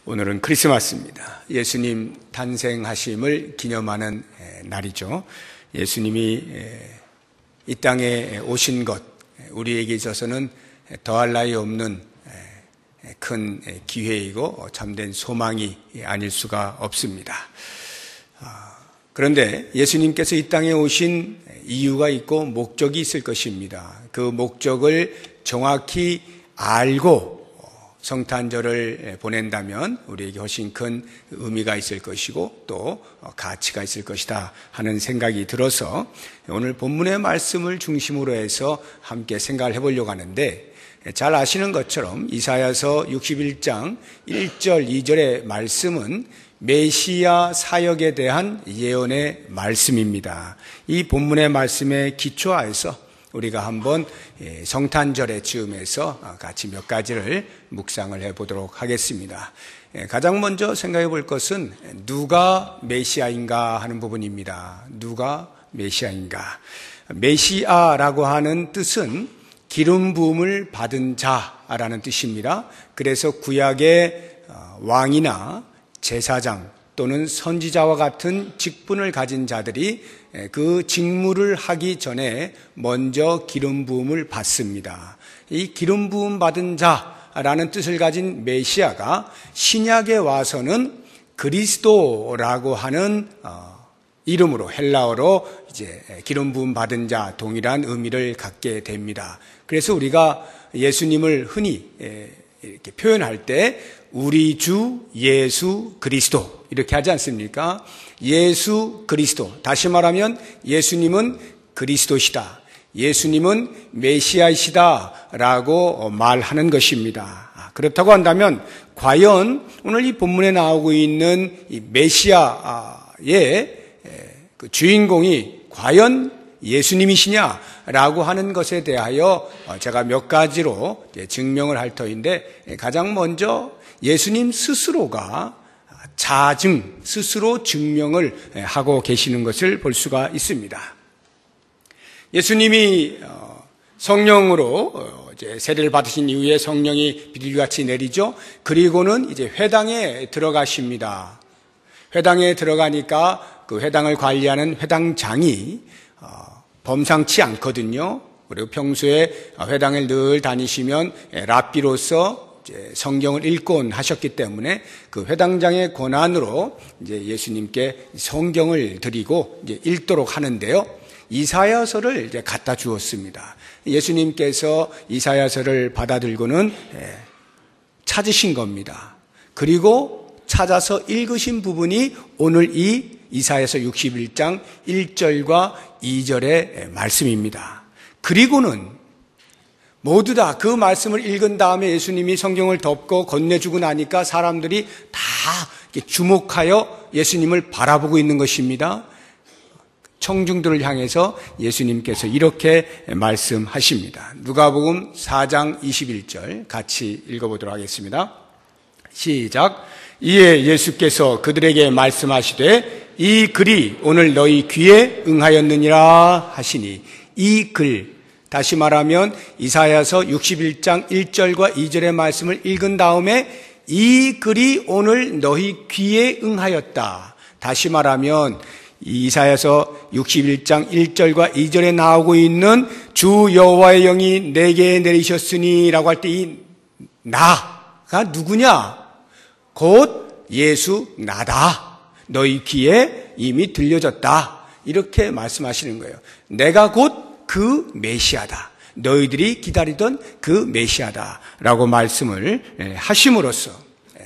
오늘은 크리스마스입니다. 예수님 탄생하심을 기념하는 날이죠. 예수님이 이 땅에 오신 것, 우리에게 있어서는 더할 나위 없는 큰 기회이고 참된 소망이 아닐 수가 없습니다. 그런데 예수님께서 이 땅에 오신 이유가 있고 목적이 있을 것입니다. 그 목적을 정확히 알고 성탄절을 보낸다면 우리에게 훨씬 큰 의미가 있을 것이고 또 가치가 있을 것이다 하는 생각이 들어서 오늘 본문의 말씀을 중심으로 해서 함께 생각을 해보려고 하는데, 잘 아시는 것처럼 이사야서 61장 1절 2절의 말씀은 메시아 사역에 대한 예언의 말씀입니다. 이 본문의 말씀에 기초하여서 우리가 한번 성탄절의 즈음에서 같이 몇 가지를 묵상을 해보도록 하겠습니다. 가장 먼저 생각해 볼 것은 누가 메시아인가 하는 부분입니다. 누가 메시아인가. 메시아라고 하는 뜻은 기름 부음을 받은 자라는 뜻입니다. 그래서 구약의 왕이나 제사장 또는 선지자와 같은 직분을 가진 자들이 그 직무를 하기 전에 먼저 기름 부음을 받습니다. 이 기름 부음 받은 자라는 뜻을 가진 메시아가 신약에 와서는 그리스도라고 하는 이름으로, 헬라어로 이제 기름 부음 받은 자, 동일한 의미를 갖게 됩니다. 그래서 우리가 예수님을 흔히 이렇게 표현할 때 우리 주 예수 그리스도 이렇게 하지 않습니까? 예수 그리스도. 다시 말하면 예수님은 그리스도시다, 예수님은 메시아이시다 라고 말하는 것입니다. 그렇다고 한다면 과연 오늘 이 본문에 나오고 있는 이 메시아의 그 주인공이 과연 예수님이시냐라고 하는 것에 대하여 제가 몇 가지로 증명을 할 터인데, 가장 먼저 예수님 스스로가 스스로 증명을 하고 계시는 것을 볼 수가 있습니다. 예수님이 성령으로 이제 세례를 받으신 이후에 성령이 비둘기같이 내리죠. 그리고는 이제 회당에 들어가십니다. 회당에 들어가니까 그 회당을 관리하는 회당장이 범상치 않거든요. 그리고 평소에 회당을 늘 다니시면 랍비로서 성경을 읽곤 하셨기 때문에 그 회당장의 권한으로 이제 예수님께 성경을 드리고 이제 읽도록 하는데요. 이사야서를 이제 갖다 주었습니다. 예수님께서 이사야서를 받아들고는 찾으신 겁니다. 그리고 찾아서 읽으신 부분이 오늘 이 이사야서 61장 1절과 2절의 말씀입니다. 그리고는 모두 다 그 말씀을 읽은 다음에 예수님이 성경을 덮고 건네주고 나니까 사람들이 다 주목하여 예수님을 바라보고 있는 것입니다. 청중들을 향해서 예수님께서 이렇게 말씀하십니다. 누가복음 4장 21절 같이 읽어보도록 하겠습니다. 시작. 이에 예수께서 그들에게 말씀하시되 이 글이 오늘 너희 귀에 응하였느니라 하시니, 이 글, 다시 말하면 이사야서 61장 1절과 2절의 말씀을 읽은 다음에 이 글이 오늘 너희 귀에 응하였다. 다시 말하면 이사야서 61장 1절과 2절에 나오고 있는 주 여호와의 영이 내게 내리셨으니 라고 할 때 이 나가 누구냐? 곧 예수 나다. 너희 귀에 이미 들려졌다. 이렇게 말씀하시는 거예요. 내가 곧 그 메시아다. 너희들이 기다리던 그 메시아다 라고 말씀을 하심으로써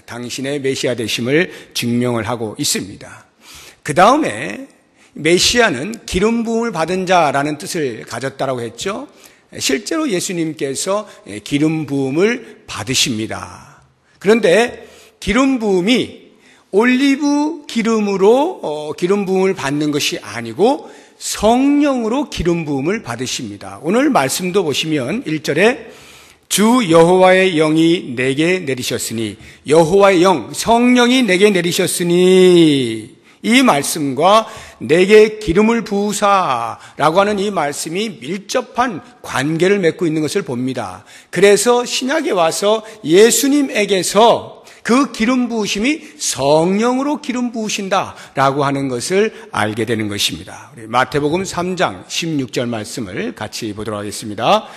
당신의 메시아 되심을 증명을 하고 있습니다. 그 다음에 메시아는 기름 부음을 받은 자라는 뜻을 가졌다라고 했죠. 실제로 예수님께서 기름 부음을 받으십니다. 그런데 기름 부음이 올리브 기름으로 기름 부음을 받는 것이 아니고 성령으로 기름 부음을 받으십니다. 오늘 말씀도 보시면 1절에 주 여호와의 영이 내게 내리셨으니, 여호와의 영, 성령이 내게 내리셨으니, 이 말씀과 내게 기름을 부으사라고 하는 이 말씀이 밀접한 관계를 맺고 있는 것을 봅니다. 그래서 신약에 와서 예수님에게서 그 기름 부으심이 성령으로 기름 부으신다라고 하는 것을 알게 되는 것입니다. 우리 마태복음 3장 16절 말씀을 같이 보도록 하겠습니다.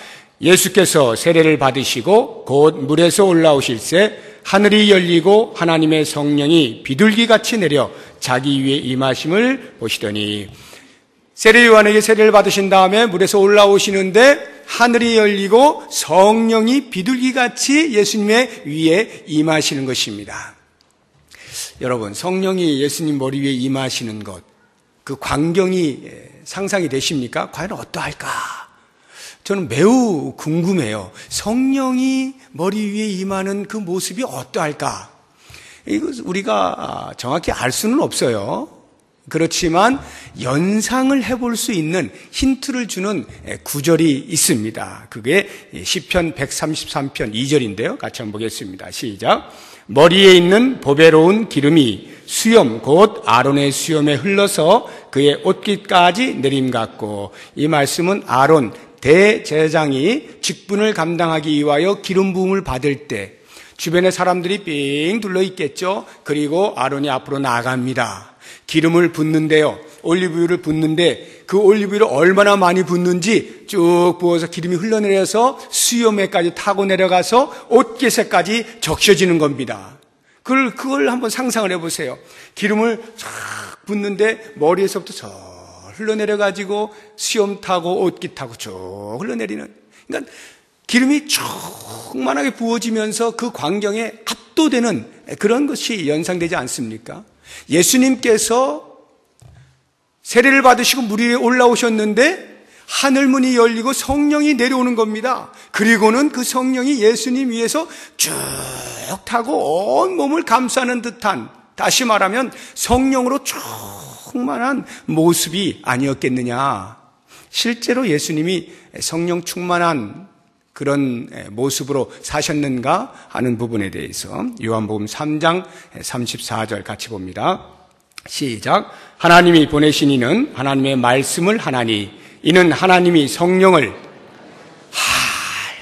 예수께서 세례를 받으시고 곧 물에서 올라오실새 하늘이 열리고 하나님의 성령이 비둘기같이 내려 자기 위에 임하심을 보시더니, 세례 요한에게 세례를 받으신 다음에 물에서 올라오시는데 하늘이 열리고 성령이 비둘기같이 예수님의 위에 임하시는 것입니다. 여러분, 성령이 예수님 머리 위에 임하시는 것, 그 광경이 상상이 되십니까? 과연 어떠할까? 저는 매우 궁금해요. 성령이 머리 위에 임하는 그 모습이 어떠할까? 이거 우리가 정확히 알 수는 없어요. 그렇지만 연상을 해볼 수 있는 힌트를 주는 구절이 있습니다. 그게 시편 133편 2절인데요. 같이 한번 보겠습니다. 시작. 머리에 있는 보배로운 기름이 수염 곧 아론의 수염에 흘러서 그의 옷깃까지 내림같고, 이 말씀은 아론 대제사장이 직분을 감당하기 위하여 기름 부음을 받을 때 주변에 사람들이 삥 둘러 있겠죠. 그리고 아론이 앞으로 나갑니다. 기름을 붓는데요, 올리브유를 붓는데 그 올리브유를 얼마나 많이 붓는지 쭉 부어서 기름이 흘러내려서 수염에까지 타고 내려가서 옷깃에까지 적셔지는 겁니다. 그걸 한번 상상을 해보세요. 기름을 쫙 붓는데 머리에서부터 저 흘러내려가지고 수염 타고 옷깃 타고 쭉 흘러내리는, 그러니까 기름이 충만하게 부어지면서 그 광경에 압도되는 그런 것이 연상되지 않습니까? 예수님께서 세례를 받으시고 물 위에 올라오셨는데 하늘문이 열리고 성령이 내려오는 겁니다. 그리고는 그 성령이 예수님 위에서 쭉 타고 온 몸을 감싸는 듯한, 다시 말하면 성령으로 충만한 모습이 아니었겠느냐. 실제로 예수님이 성령 충만한 그런 모습으로 사셨는가 하는 부분에 대해서 요한복음 3장 34절 같이 봅니다. 시작. 하나님이 보내신 이는 하나님의 말씀을 하나니 이는 하나님이 성령을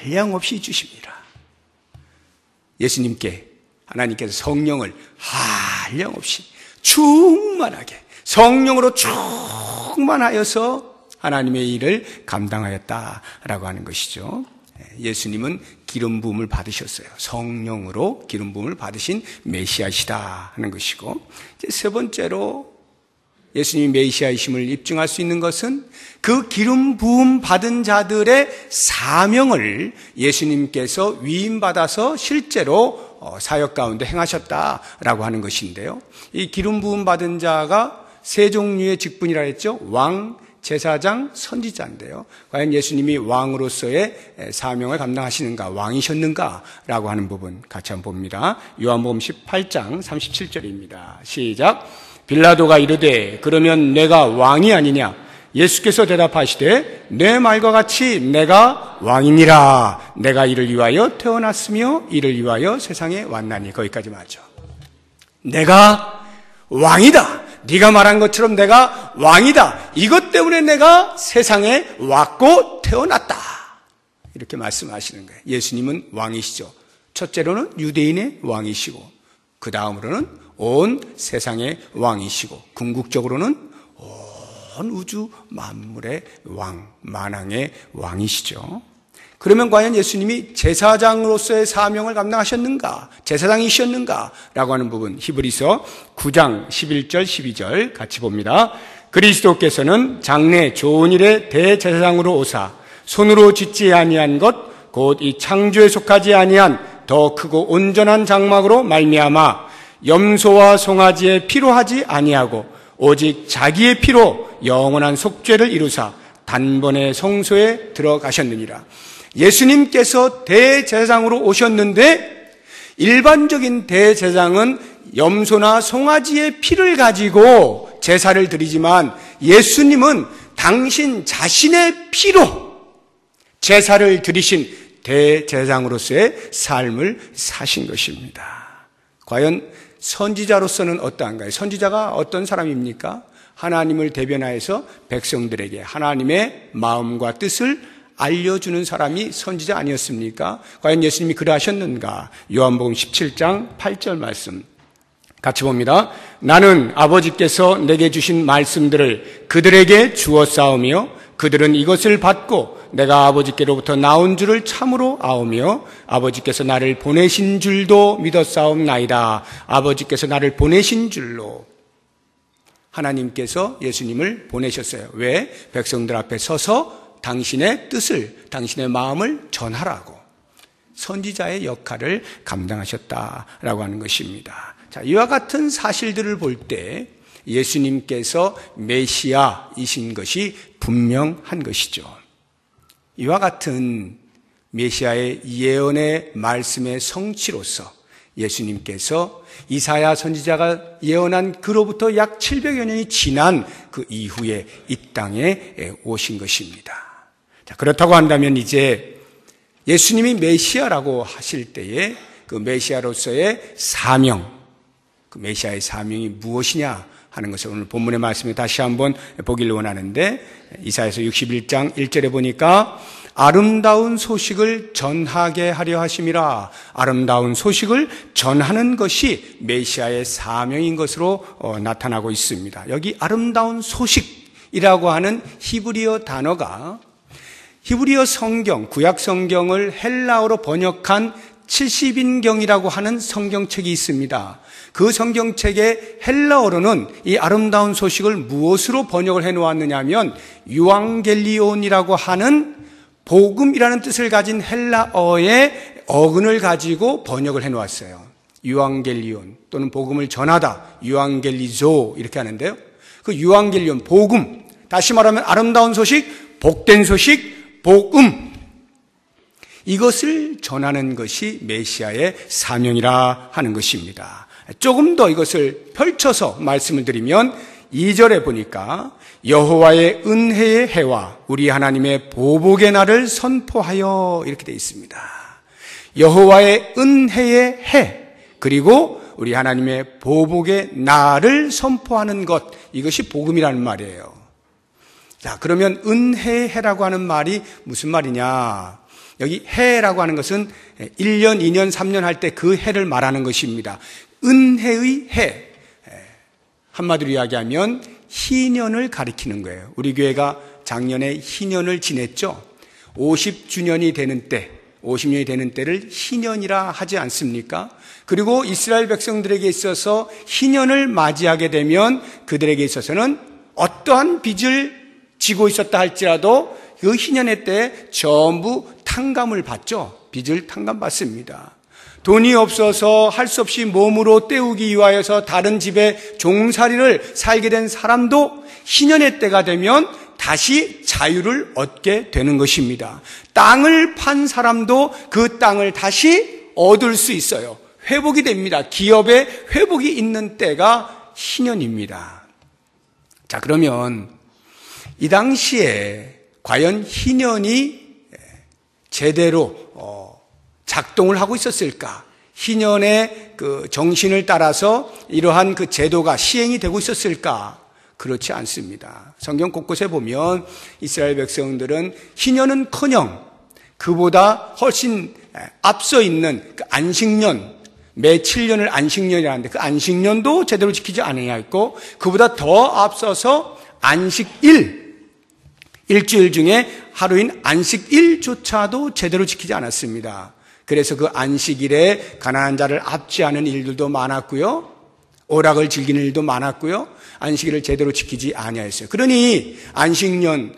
한량없이 주십니다. 예수님께 하나님께서 성령을 한량없이 충만하게 성령으로 충만하여서 하나님의 일을 감당하였다라고 하는 것이죠. 예수님은 기름 부음을 받으셨어요. 성령으로 기름 부음을 받으신 메시아시다 하는 것이고, 이제 세 번째로 예수님이 메시아이심을 입증할 수 있는 것은 그 기름 부음 받은 자들의 사명을 예수님께서 위임받아서 실제로 사역 가운데 행하셨다라고 하는 것인데요. 이 기름 부음 받은 자가 세 종류의 직분이라 했죠. 왕, 제사장, 선지자인데요. 과연 예수님이 왕으로서의 사명을 감당하시는가, 왕이셨는가 라고 하는 부분 같이 한번 봅니다. 요한복음 18장 37절입니다. 시작. 빌라도가 이르되 그러면 내가 왕이 아니냐? 예수께서 대답하시되 내 말과 같이 내가 왕이니라. 내가 이를 위하여 태어났으며 이를 위하여 세상에 왔나니. 거기까지 맞죠. 내가 왕이다. 네가 말한 것처럼 내가 왕이다. 이것 때문에 내가 세상에 왔고 태어났다. 이렇게 말씀하시는 거예요. 예수님은 왕이시죠. 첫째로는 유대인의 왕이시고, 그 다음으로는 온 세상의 왕이시고, 궁극적으로는 온 우주 만물의 왕, 만왕의 왕이시죠. 그러면 과연 예수님이 제사장으로서의 사명을 감당하셨는가? 제사장이셨는가? 라고 하는 부분, 히브리서 9장 11절 12절 같이 봅니다. 그리스도께서는 장래 좋은 일의 대제사장으로 오사 손으로 짓지 아니한 것 곧 이 창조에 속하지 아니한 더 크고 온전한 장막으로 말미암아 염소와 송아지의 피로 하지 아니하고 오직 자기의 피로 영원한 속죄를 이루사 단번에 성소에 들어가셨느니라. 예수님께서 대제사장으로 오셨는데 일반적인 대제사장은 염소나 송아지의 피를 가지고 제사를 드리지만 예수님은 당신 자신의 피로 제사를 드리신 대제사장으로서의 삶을 사신 것입니다. 과연 선지자로서는 어떠한가요? 선지자가 어떤 사람입니까? 하나님을 대변하여서 백성들에게 하나님의 마음과 뜻을 알려주는 사람이 선지자 아니었습니까? 과연 예수님이 그러하셨는가? 요한복음 17장 8절 말씀 같이 봅니다. 나는 아버지께서 내게 주신 말씀들을 그들에게 주었사오며 그들은 이것을 받고 내가 아버지께로부터 나온 줄을 참으로 아오며 아버지께서 나를 보내신 줄도 믿었사옵나이다. 아버지께서 나를 보내신 줄로. 하나님께서 예수님을 보내셨어요. 왜? 백성들 앞에 서서 당신의 뜻을, 당신의 마음을 전하라고. 선지자의 역할을 감당하셨다라고 하는 것입니다. 자, 이와 같은 사실들을 볼 때 예수님께서 메시아이신 것이 분명한 것이죠. 이와 같은 메시아의 예언의 말씀의 성취로서 예수님께서 이사야 선지자가 예언한 그로부터 약 700여 년이 지난 그 이후에 이 땅에 오신 것입니다. 자, 그렇다고 한다면 이제 예수님이 메시아라고 하실 때에 그 메시아로서의 사명, 그 메시아의 사명이 무엇이냐 하는 것을 오늘 본문의 말씀에 다시 한번 보기를 원하는데, 이사야서 61장 1절에 보니까 아름다운 소식을 전하게 하려 하심이라. 아름다운 소식을 전하는 것이 메시아의 사명인 것으로 나타나고 있습니다. 여기 아름다운 소식이라고 하는 히브리어 단어가 히브리어 성경, 구약 성경을 헬라어로 번역한 70인경이라고 하는 성경책이 있습니다. 그 성경책의 헬라어로는 이 아름다운 소식을 무엇으로 번역을 해놓았느냐 하면 유앙겔리온이라고 하는 복음이라는 뜻을 가진 헬라어의 어근을 가지고 번역을 해놓았어요. 유앙겔리온 또는 복음을 전하다, 유앙겔리조 이렇게 하는데요. 그 유앙겔리온, 복음, 다시 말하면 아름다운 소식, 복된 소식, 복음, 이것을 전하는 것이 메시아의 사명이라 하는 것입니다. 조금 더 이것을 펼쳐서 말씀을 드리면 2절에 보니까 여호와의 은혜의 해와 우리 하나님의 보복의 날을 선포하여 이렇게 되어 있습니다. 여호와의 은혜의 해 그리고 우리 하나님의 보복의 날을 선포하는 것, 이것이 복음이라는 말이에요. 자, 그러면 은혜의 해라고 하는 말이 무슨 말이냐? 여기 해라고 하는 것은 1년, 2년, 3년 할 때 그 해를 말하는 것입니다. 은혜의 해, 한마디로 이야기하면 희년을 가리키는 거예요. 우리 교회가 작년에 희년을 지냈죠. 50주년이 되는 때, 50년이 되는 때를 희년이라 하지 않습니까? 그리고 이스라엘 백성들에게 있어서 희년을 맞이하게 되면 그들에게 있어서는 어떠한 빚을 지고 있었다 할지라도 그 희년의 때 전부 탕감을 받죠. 빚을 탕감받습니다. 돈이 없어서 할 수 없이 몸으로 때우기 위하여서 다른 집에 종살이를 살게 된 사람도 희년의 때가 되면 다시 자유를 얻게 되는 것입니다. 땅을 판 사람도 그 땅을 다시 얻을 수 있어요. 회복이 됩니다. 기업에 회복이 있는 때가 희년입니다. 자, 그러면 이 당시에 과연 희년이 제대로 작동을 하고 있었을까? 희년의 그 정신을 따라서 이러한 그 제도가 시행이 되고 있었을까? 그렇지 않습니다. 성경 곳곳에 보면 이스라엘 백성들은 희년은커녕 그보다 훨씬 앞서 있는 그 안식년, 매 7년을 안식년이라는데 그 안식년도 제대로 지키지 않았고, 그보다 더 앞서서 안식일, 일주일 중에 하루인 안식일조차도 제대로 지키지 않았습니다. 그래서 그 안식일에 가난한 자를 압제하는 일들도 많았고요, 오락을 즐기는 일도 많았고요, 안식일을 제대로 지키지 아니하였어요. 그러니 안식년,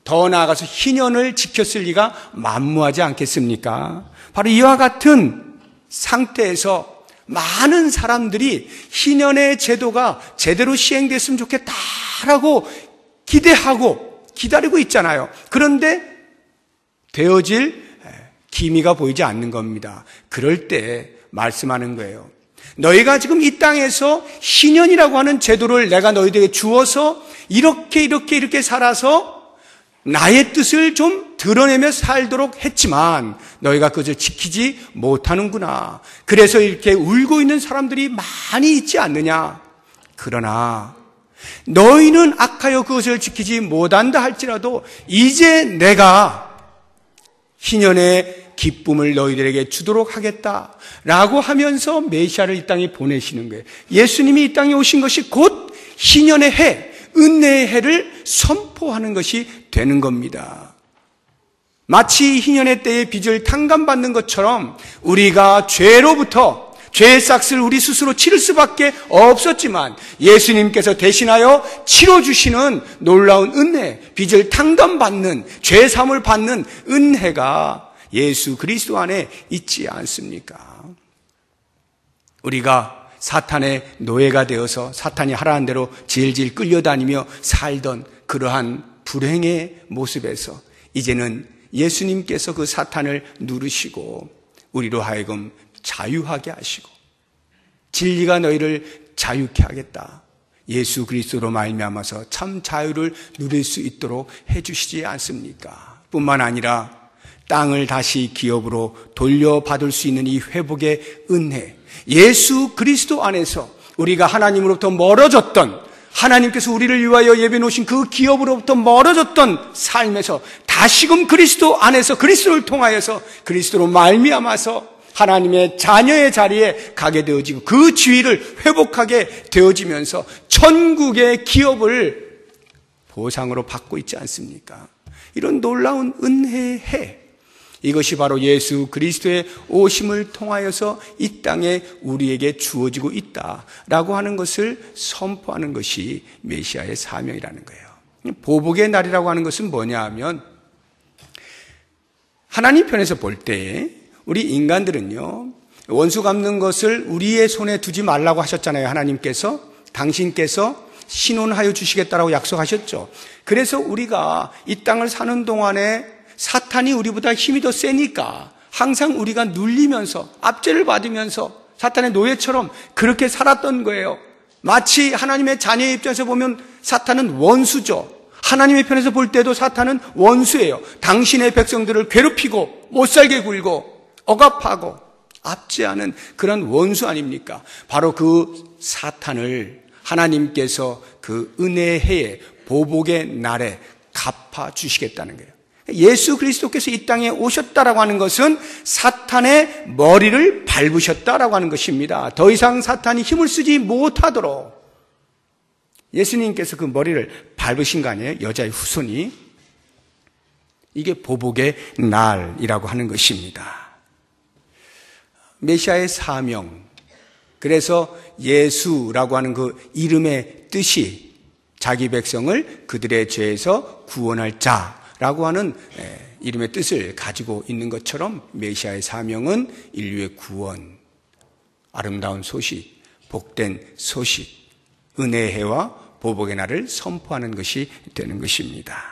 더 나아가서 희년을 지켰을 리가 만무하지 않겠습니까? 바로 이와 같은 상태에서 많은 사람들이 희년의 제도가 제대로 시행됐으면 좋겠다라고 기대하고 기다리고 있잖아요. 그런데 되어질 기미가 보이지 않는 겁니다. 그럴 때 말씀하는 거예요. 너희가 지금 이 땅에서 희년이라고 하는 제도를 내가 너희들에게 주어서 이렇게 살아서 나의 뜻을 좀 드러내며 살도록 했지만 너희가 그것을 지키지 못하는구나. 그래서 이렇게 울고 있는 사람들이 많이 있지 않느냐. 그러나 너희는 악하여 그것을 지키지 못한다 할지라도 이제 내가 희년의 기쁨을 너희들에게 주도록 하겠다라고 하면서 메시아를 이 땅에 보내시는 거예요. 예수님이 이 땅에 오신 것이 곧 희년의 해, 은혜의 해를 선포하는 것이 되는 겁니다. 마치 희년의 때의 빚을 탕감받는 것처럼 우리가 죄로부터 죄의 싹을 우리 스스로 치를 수밖에 없었지만 예수님께서 대신하여 치러주시는 놀라운 은혜, 빚을 탕감받는, 죄 사함을 받는 은혜가 예수 그리스도 안에 있지 않습니까? 우리가 사탄의 노예가 되어서 사탄이 하라는 대로 질질 끌려다니며 살던 그러한 불행의 모습에서 이제는 예수님께서 그 사탄을 누르시고 우리로 하여금 자유하게 하시고 진리가 너희를 자유케 하겠다. 예수 그리스도로 말미암아서 참 자유를 누릴 수 있도록 해주시지 않습니까? 뿐만 아니라 땅을 다시 기업으로 돌려받을 수 있는 이 회복의 은혜, 예수 그리스도 안에서 우리가 하나님으로부터 멀어졌던, 하나님께서 우리를 위하여 예비해 놓으신 그 기업으로부터 멀어졌던 삶에서 다시금 그리스도 안에서 그리스도를 통하여서 그리스도로 말미암아서 하나님의 자녀의 자리에 가게 되어지고 그 지위를 회복하게 되어지면서 천국의 기업을 보상으로 받고 있지 않습니까? 이런 놀라운 은혜의 해, 이것이 바로 예수 그리스도의 오심을 통하여서 이 땅에 우리에게 주어지고 있다라고 하는 것을 선포하는 것이 메시아의 사명이라는 거예요. 보복의 날이라고 하는 것은 뭐냐 하면 하나님 편에서 볼 때 우리 인간들은요, 원수 갚는 것을 우리의 손에 두지 말라고 하셨잖아요. 하나님께서, 당신께서 신원하여 주시겠다라고 약속하셨죠. 그래서 우리가 이 땅을 사는 동안에 사탄이 우리보다 힘이 더 세니까 항상 우리가 눌리면서 압제를 받으면서 사탄의 노예처럼 그렇게 살았던 거예요. 마치 하나님의 자녀의 입장에서 보면 사탄은 원수죠. 하나님의 편에서 볼 때도 사탄은 원수예요. 당신의 백성들을 괴롭히고 못살게 굴고 억압하고 압제하는 그런 원수 아닙니까? 바로 그 사탄을 하나님께서 그 은혜의 해에 보복의 날에 갚아주시겠다는 거예요. 예수 그리스도께서 이 땅에 오셨다라고 하는 것은 사탄의 머리를 밟으셨다라고 하는 것입니다. 더 이상 사탄이 힘을 쓰지 못하도록 예수님께서 그 머리를 밟으신 거 아니에요? 여자의 후손이. 이게 보복의 날이라고 하는 것입니다. 메시아의 사명, 그래서 예수라고 하는 그 이름의 뜻이 자기 백성을 그들의 죄에서 구원할 자라고 하는 이름의 뜻을 가지고 있는 것처럼 메시아의 사명은 인류의 구원, 아름다운 소식, 복된 소식, 은혜의 해와 보복의 날을 선포하는 것이 되는 것입니다.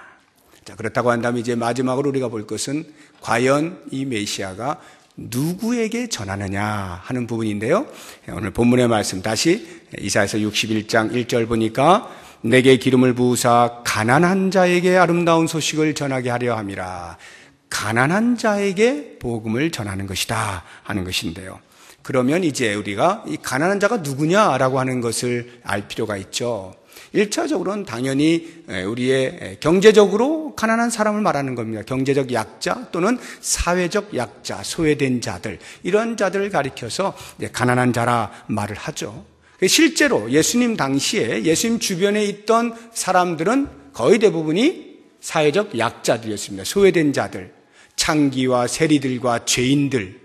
자, 그렇다고 한다면 이제 마지막으로 우리가 볼 것은 과연 이 메시아가 누구에게 전하느냐 하는 부분인데요. 오늘 본문의 말씀 다시 이사야서 61장 1절 보니까 내게 기름을 부으사 가난한 자에게 아름다운 소식을 전하게 하려 함이라. 가난한 자에게 복음을 전하는 것이다 하는 것인데요. 그러면 이제 우리가 이 가난한 자가 누구냐라고 하는 것을 알 필요가 있죠. 1차적으로는 당연히 우리의 경제적으로 가난한 사람을 말하는 겁니다. 경제적 약자 또는 사회적 약자, 소외된 자들, 이런 자들을 가리켜서 가난한 자라 말을 하죠. 실제로 예수님 당시에 예수님 주변에 있던 사람들은 거의 대부분이 사회적 약자들이었습니다. 소외된 자들, 창기와 세리들과 죄인들,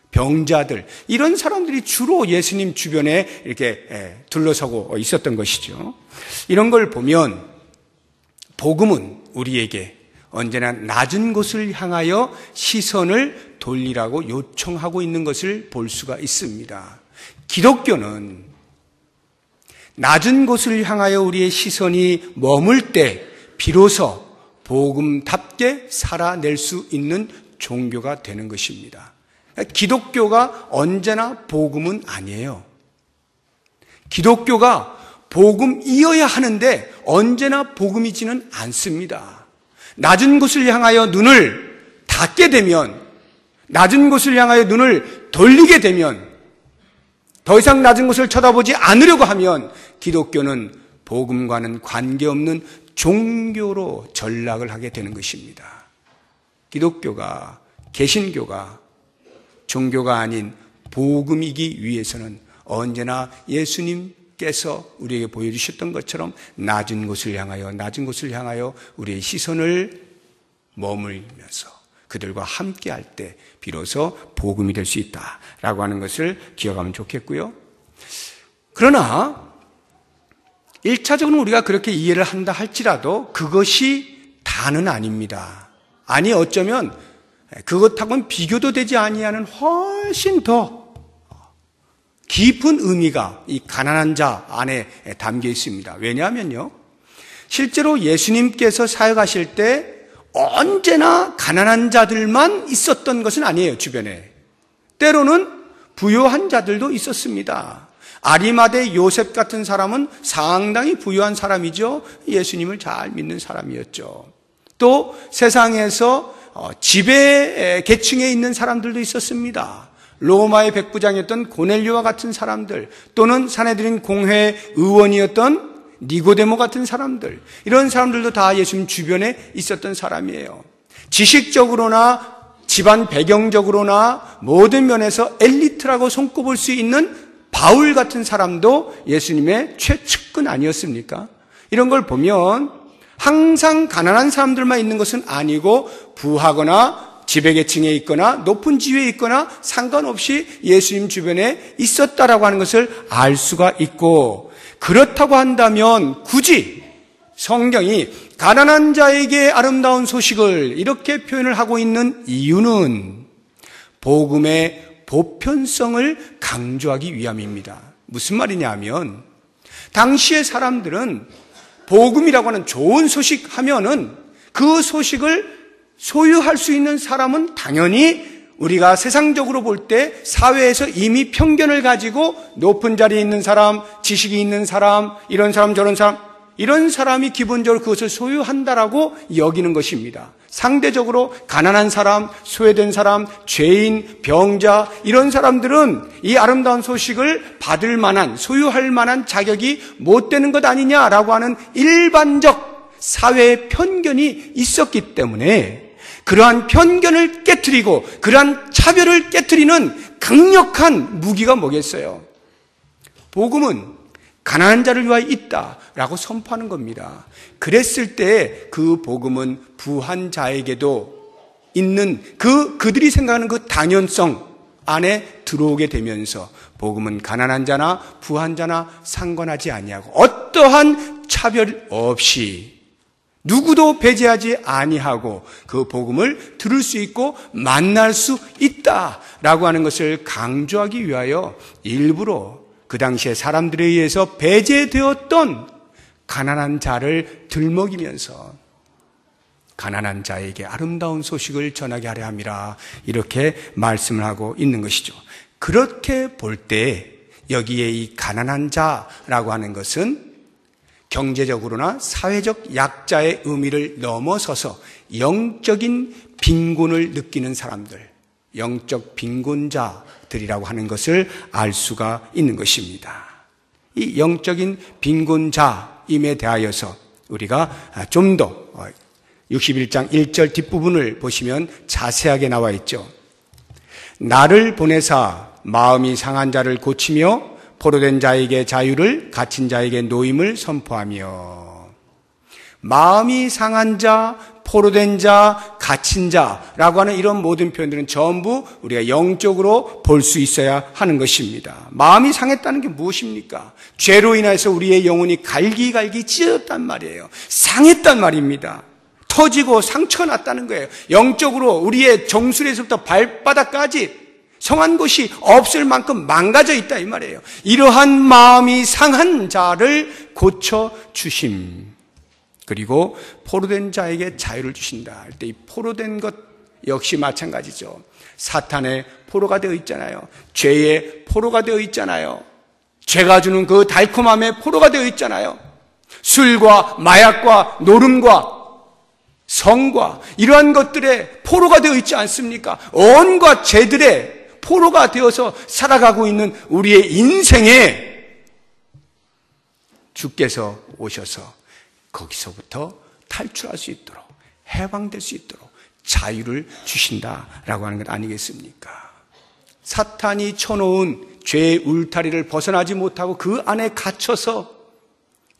병자들, 이런 사람들이 주로 예수님 주변에 이렇게 둘러서고 있었던 것이죠. 이런 걸 보면 복음은 우리에게 언제나 낮은 곳을 향하여 시선을 돌리라고 요청하고 있는 것을 볼 수가 있습니다. 기독교는 낮은 곳을 향하여 우리의 시선이 머물 때 비로소 복음답게 살아낼 수 있는 종교가 되는 것입니다. 기독교가 언제나 복음은 아니에요. 기독교가 복음이어야 하는데 언제나 복음이지는 않습니다. 낮은 곳을 향하여 눈을 닫게 되면, 낮은 곳을 향하여 눈을 돌리게 되면, 더 이상 낮은 곳을 쳐다보지 않으려고 하면 기독교는 복음과는 관계없는 종교로 전락을 하게 되는 것입니다. 기독교가 개신교가 종교가 아닌 복음이기 위해서는 언제나 예수님께서 우리에게 보여주셨던 것처럼 낮은 곳을 향하여 우리의 시선을 머물면서 그들과 함께할 때 비로소 복음이 될 수 있다라고 하는 것을 기억하면 좋겠고요. 그러나 1차적으로 우리가 그렇게 이해를 한다 할지라도 그것이 다는 아닙니다. 아니 어쩌면 그것하고는 비교도 되지 아니하는 훨씬 더 깊은 의미가 이 가난한 자 안에 담겨 있습니다. 왜냐하면요, 실제로 예수님께서 사역하실 때 언제나 가난한 자들만 있었던 것은 아니에요. 주변에 때로는 부유한 자들도 있었습니다. 아리마대 요셉 같은 사람은 상당히 부유한 사람이죠. 예수님을 잘 믿는 사람이었죠. 또 세상에서 지배 계층에 있는 사람들도 있었습니다. 로마의 백부장이었던 고넬료와 같은 사람들, 또는 사내들인 공회 의원이었던 니고데모 같은 사람들, 이런 사람들도 다 예수님 주변에 있었던 사람이에요. 지식적으로나 집안 배경적으로나 모든 면에서 엘리트라고 손꼽을 수 있는 바울 같은 사람도 예수님의 최측근 아니었습니까? 이런 걸 보면 항상 가난한 사람들만 있는 것은 아니고 부하거나 지배계층에 있거나 높은 지위에 있거나 상관없이 예수님 주변에 있었다라고 하는 것을 알 수가 있고, 그렇다고 한다면 굳이 성경이 가난한 자에게 아름다운 소식을 이렇게 표현을 하고 있는 이유는 복음의 보편성을 강조하기 위함입니다. 무슨 말이냐 하면, 당시의 사람들은 복음이라고 하는 좋은 소식 하면은 그 소식을 소유할 수 있는 사람은 당연히 우리가 세상적으로 볼 때 사회에서 이미 편견을 가지고 높은 자리에 있는 사람, 지식이 있는 사람, 이런 사람 저런 사람, 이런 사람이 기본적으로 그것을 소유한다라고 여기는 것입니다. 상대적으로 가난한 사람, 소외된 사람, 죄인, 병자, 이런 사람들은 이 아름다운 소식을 받을 만한, 소유할 만한 자격이 못 되는 것 아니냐라고 하는 일반적 사회의 편견이 있었기 때문에 그러한 편견을 깨트리고 그러한 차별을 깨트리는 강력한 무기가 뭐겠어요? 복음은 가난한 자를 위하여 있다라고 선포하는 겁니다. 그랬을 때 그 복음은 부한 자에게도 있는 그들이 생각하는 그 당연성 안에 들어오게 되면서 복음은 가난한 자나 부한 자나 상관하지 아니하고 어떠한 차별 없이 누구도 배제하지 아니하고 그 복음을 들을 수 있고 만날 수 있다라고 하는 것을 강조하기 위하여 일부러 그 당시에 사람들에 의해서 배제되었던 가난한 자를 들먹이면서 가난한 자에게 아름다운 소식을 전하게 하려 함이라, 이렇게 말씀을 하고 있는 것이죠. 그렇게 볼 때 여기에 이 가난한 자라고 하는 것은 경제적으로나 사회적 약자의 의미를 넘어서서 영적인 빈곤을 느끼는 사람들, 영적 빈곤자들이라고 하는 것을 알 수가 있는 것입니다. 이 영적인 빈곤자임에 대하여서 우리가 좀 더 61장 1절 뒷부분을 보시면 자세하게 나와 있죠. 나를 보내사 마음이 상한 자를 고치며 포로된 자에게 자유를, 갇힌 자에게 노임을 선포하며. 마음이 상한 자, 포로된 자, 갇힌 자라고 하는 이런 모든 표현들은 전부 우리가 영적으로 볼 수 있어야 하는 것입니다. 마음이 상했다는 게 무엇입니까? 죄로 인해서 우리의 영혼이 갈기갈기 찢어졌단 말이에요. 상했단 말입니다. 터지고 상처가 났다는 거예요. 영적으로 우리의 정수리에서부터 발바닥까지 성한 곳이 없을 만큼 망가져 있다 이 말이에요. 이러한 마음이 상한 자를 고쳐주심, 그리고 포로된 자에게 자유를 주신다 할 때 이 포로된 것 역시 마찬가지죠. 사탄의 포로가 되어 있잖아요. 죄의 포로가 되어 있잖아요. 죄가 주는 그 달콤함의 포로가 되어 있잖아요. 술과 마약과 노름과 성과 이러한 것들의 포로가 되어 있지 않습니까? 언과 죄들의 포로가 되어서 살아가고 있는 우리의 인생에 주께서 오셔서 거기서부터 탈출할 수 있도록, 해방될 수 있도록, 자유를 주신다라고 하는 것 아니겠습니까? 사탄이 쳐놓은 죄의 울타리를 벗어나지 못하고 그 안에 갇혀서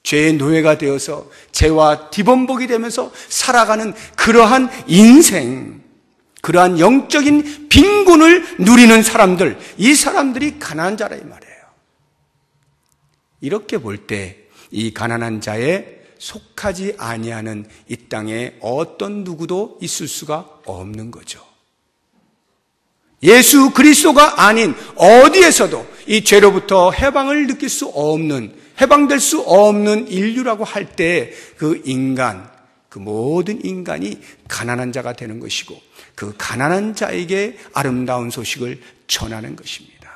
죄의 노예가 되어서 죄와 뒤범벅이 되면서 살아가는 그러한 인생, 그러한 영적인 빈곤을 누리는 사람들, 이 사람들이 가난한 자라 이 말이에요. 이렇게 볼 때 이 가난한 자에 속하지 아니하는 이 땅에 어떤 누구도 있을 수가 없는 거죠. 예수 그리스도가 아닌 어디에서도 이 죄로부터 해방을 느낄 수 없는, 해방될 수 없는 인류라고 할 때 그 인간, 그 모든 인간이 가난한 자가 되는 것이고 그 가난한 자에게 아름다운 소식을 전하는 것입니다.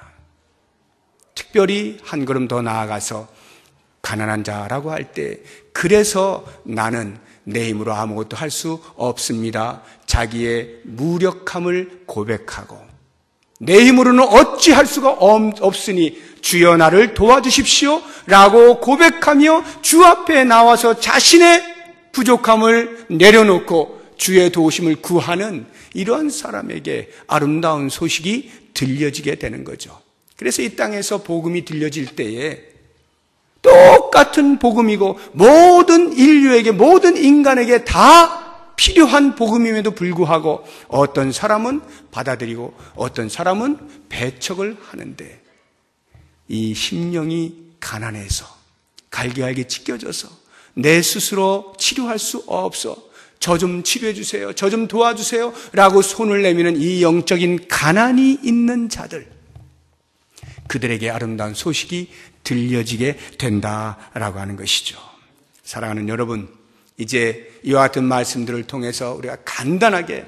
특별히 한 걸음 더 나아가서 가난한 자라고 할 때 그래서 나는 내 힘으로 아무것도 할 수 없습니다. 자기의 무력함을 고백하고 내 힘으로는 어찌할 수가 없으니 주여 나를 도와주십시오 라고 고백하며 주 앞에 나와서 자신의 부족함을 내려놓고 주의 도우심을 구하는 이러한 사람에게 아름다운 소식이 들려지게 되는 거죠. 그래서 이 땅에서 복음이 들려질 때에 똑같은 복음이고 모든 인류에게, 모든 인간에게 다 필요한 복음임에도 불구하고 어떤 사람은 받아들이고 어떤 사람은 배척을 하는데 이 심령이 가난해서 갈기갈기 찢겨져서 내 스스로 치료할 수 없어 저 좀 치료해 주세요, 저 좀 도와주세요 라고 손을 내미는 이 영적인 가난이 있는 자들, 그들에게 아름다운 소식이 들려지게 된다라고 하는 것이죠. 사랑하는 여러분, 이제 이와 같은 말씀들을 통해서 우리가 간단하게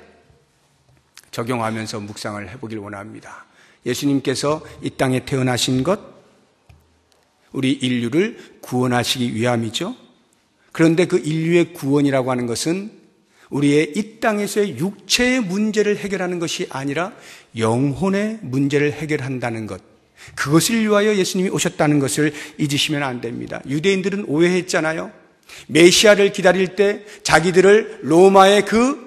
적용하면서 묵상을 해보길 원합니다. 예수님께서 이 땅에 태어나신 것, 우리 인류를 구원하시기 위함이죠. 그런데 그 인류의 구원이라고 하는 것은 우리의 이 땅에서의 육체의 문제를 해결하는 것이 아니라 영혼의 문제를 해결한다는 것, 그것을 위하여 예수님이 오셨다는 것을 잊으시면 안 됩니다. 유대인들은 오해했잖아요. 메시아를 기다릴 때 자기들을 로마의 그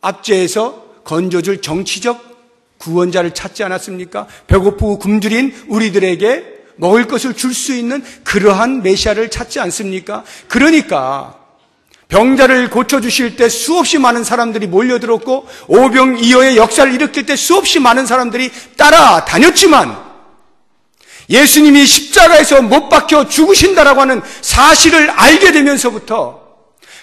압제에서 건져줄 정치적 구원자를 찾지 않았습니까? 배고프고 굶주린 우리들에게 먹을 것을 줄 수 있는 그러한 메시아를 찾지 않습니까? 그러니까 병자를 고쳐주실 때 수없이 많은 사람들이 몰려들었고 오병이어의 역사를 일으킬 때 수없이 많은 사람들이 따라다녔지만 예수님이 십자가에서 못 박혀 죽으신다라고 하는 사실을 알게 되면서부터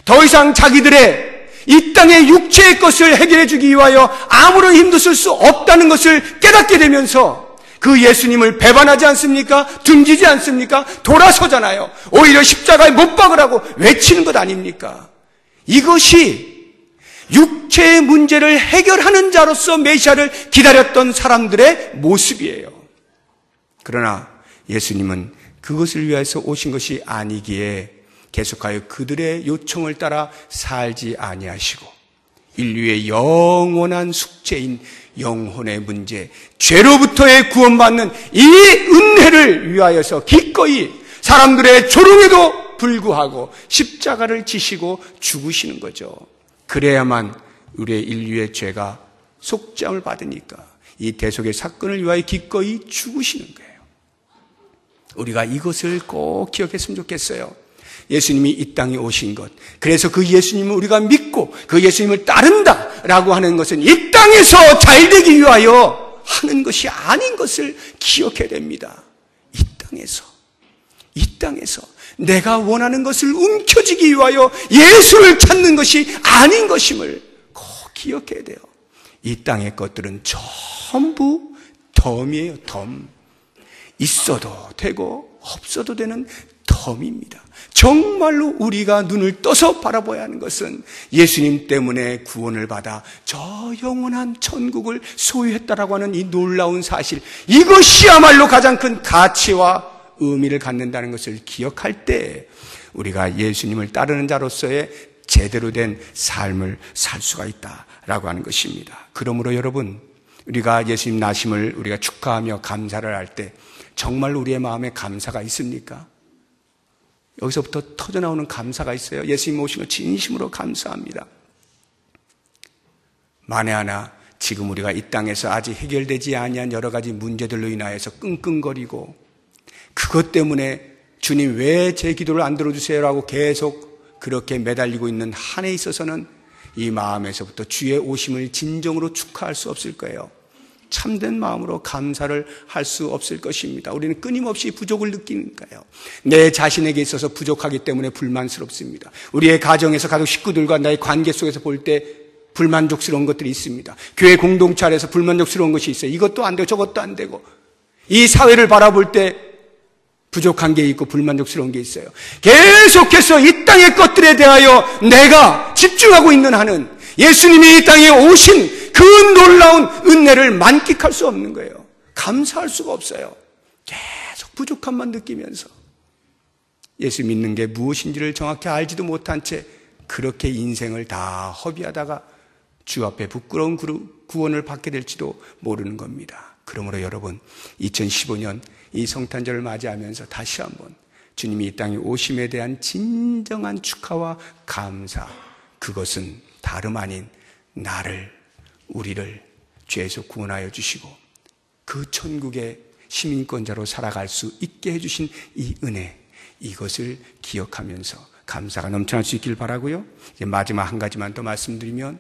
더 이상 자기들의 이 땅의 육체의 것을 해결해 주기 위하여 아무런 힘도 쓸 수 없다는 것을 깨닫게 되면서 그 예수님을 배반하지 않습니까? 등지지 않습니까? 돌아서잖아요. 오히려 십자가에 못 박으라고 외치는 것 아닙니까? 이것이 육체의 문제를 해결하는 자로서 메시아를 기다렸던 사람들의 모습이에요. 그러나 예수님은 그것을 위해서 오신 것이 아니기에 계속하여 그들의 요청을 따라 살지 아니하시고 인류의 영원한 숙제인 영혼의 문제, 죄로부터의 구원받는 이 은혜를 위하여서 기꺼이 사람들의 조롱에도 불구하고 십자가를 지시고 죽으시는 거죠. 그래야만 우리의 인류의 죄가 속죄함을 받으니까 이 대속의 사건을 위하여 기꺼이 죽으시는 거예요. 우리가 이것을 꼭 기억했으면 좋겠어요. 예수님이 이 땅에 오신 것, 그래서 그 예수님을 우리가 믿고 그 예수님을 따른다라고 하는 것은 이 땅에서 잘되기 위하여 하는 것이 아닌 것을 기억해야 됩니다. 이 땅에서 내가 원하는 것을 움켜쥐기 위하여 예수를 찾는 것이 아닌 것임을 꼭 기억해야 돼요. 이 땅의 것들은 전부 덤이에요. 덤. 있어도 되고 없어도 되는 덤입니다. 정말로 우리가 눈을 떠서 바라봐야 하는 것은 예수님 때문에 구원을 받아 저 영원한 천국을 소유했다라고 하는 이 놀라운 사실, 이것이야말로 가장 큰 가치와 의미를 갖는다는 것을 기억할 때 우리가 예수님을 따르는 자로서의 제대로 된 삶을 살 수가 있다라고 하는 것입니다. 그러므로 여러분, 우리가 예수님 나심을 우리가 축하하며 감사를 할 때 정말로 우리의 마음에 감사가 있습니까? 여기서부터 터져나오는 감사가 있어요. 예수님 오신 거 진심으로 감사합니다. 만에 하나 지금 우리가 이 땅에서 아직 해결되지 아니한 여러 가지 문제들로 인하여서 끙끙거리고 그것 때문에 주님 왜 제 기도를 안 들어주세요라고 계속 그렇게 매달리고 있는 한에 있어서는 이 마음에서부터 주의 오심을 진정으로 축하할 수 없을 거예요. 참된 마음으로 감사를 할 수 없을 것입니다. 우리는 끊임없이 부족을 느끼니까요. 내 자신에게 있어서 부족하기 때문에 불만스럽습니다. 우리의 가정에서 가족 식구들과 나의 관계 속에서 볼 때 불만족스러운 것들이 있습니다. 교회 공동체 안에서 불만족스러운 것이 있어요. 이것도 안 되고 저것도 안 되고. 이 사회를 바라볼 때 부족한 게 있고 불만족스러운 게 있어요. 계속해서 이 땅의 것들에 대하여 내가 집중하고 있는 한은 예수님이 이 땅에 오신 그 놀라운 은혜를 만끽할 수 없는 거예요. 감사할 수가 없어요. 계속 부족함만 느끼면서 예수 믿는 게 무엇인지를 정확히 알지도 못한 채 그렇게 인생을 다 허비하다가 주 앞에 부끄러운 구원을 받게 될지도 모르는 겁니다. 그러므로 여러분 2015년 이 성탄절을 맞이하면서 다시 한번 주님이 이 땅에 오심에 대한 진정한 축하와 감사, 그것은 다름 아닌 나를, 우리를 죄에서 구원하여 주시고 그 천국의 시민권자로 살아갈 수 있게 해주신 이 은혜, 이것을 기억하면서 감사가 넘쳐날 수 있길 바라고요. 이제 마지막 한 가지만 더 말씀드리면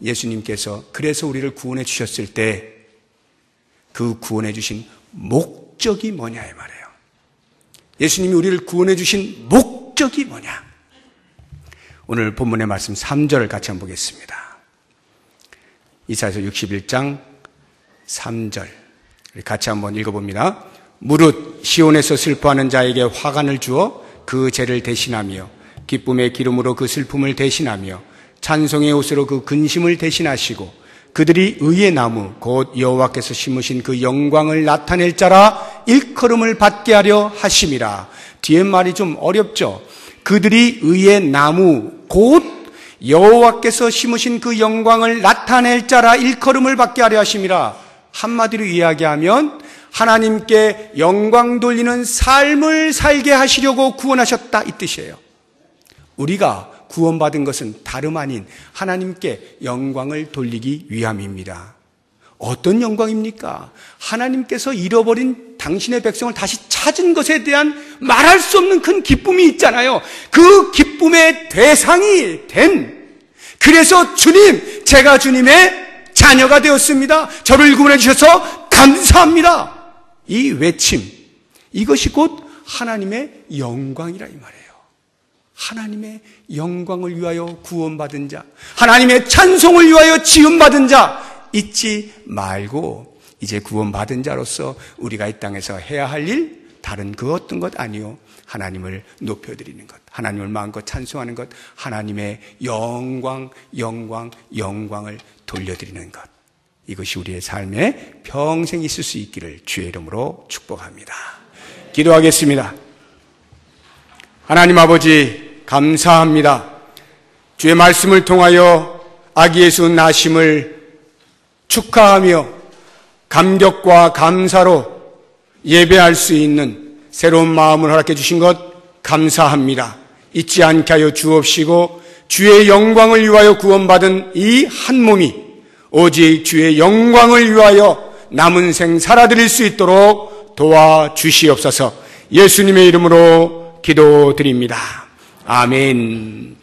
예수님께서 그래서 우리를 구원해 주셨을 때 그 구원해 주신 목적이 뭐냐 이 말이에요. 예수님이 우리를 구원해 주신 목적이 뭐냐. 오늘 본문의 말씀 3절 같이 한번 보겠습니다. 이사야서 61장 3절 같이 한번 읽어봅니다. 무릇 시온에서 슬퍼하는 자에게 화관을 주어 그 죄를 대신하며 기쁨의 기름으로 그 슬픔을 대신하며 찬송의 옷으로 그 근심을 대신하시고 그들이 의의 나무 곧 여호와께서 심으신 그 영광을 나타낼 자라 일컬음을 받게 하려 하심이라. 뒤에 말이 좀 어렵죠. 그들이 의의 나무 곧 여호와께서 심으신 그 영광을 나타낼 자라 일컬음을 받게 하려 하심이라. 한마디로 이야기하면 하나님께 영광 돌리는 삶을 살게 하시려고 구원하셨다 이 뜻이에요. 우리가 구원받은 것은 다름 아닌 하나님께 영광을 돌리기 위함입니다. 어떤 영광입니까? 하나님께서 잃어버린 당신의 백성을 다시 찾은 것에 대한 말할 수 없는 큰 기쁨이 있잖아요. 그 기쁨의 대상이 된, 그래서 주님, 제가 주님의 자녀가 되었습니다. 저를 구원해 주셔서 감사합니다. 이 외침, 이것이 곧 하나님의 영광이라 이 말이에요. 하나님의 영광을 위하여 구원받은 자, 하나님의 찬송을 위하여 지음받은 자 잊지 말고 이제 구원받은 자로서 우리가 이 땅에서 해야 할 일 다른 그 어떤 것 아니요, 하나님을 높여드리는 것, 하나님을 마음껏 찬송하는 것, 하나님의 영광을 돌려드리는 것, 이것이 우리의 삶에 평생 있을 수 있기를 주의 이름으로 축복합니다. 기도하겠습니다. 하나님 아버지 감사합니다. 주의 말씀을 통하여 아기 예수 나심을 축하하며 감격과 감사로 예배할 수 있는 새로운 마음을 허락해 주신 것 감사합니다. 잊지 않게 하여 주옵시고 주의 영광을 위하여 구원받은 이 한 몸이 오직 주의 영광을 위하여 남은 생 살아드릴 수 있도록 도와주시옵소서. 예수님의 이름으로 기도드립니다. 아멘.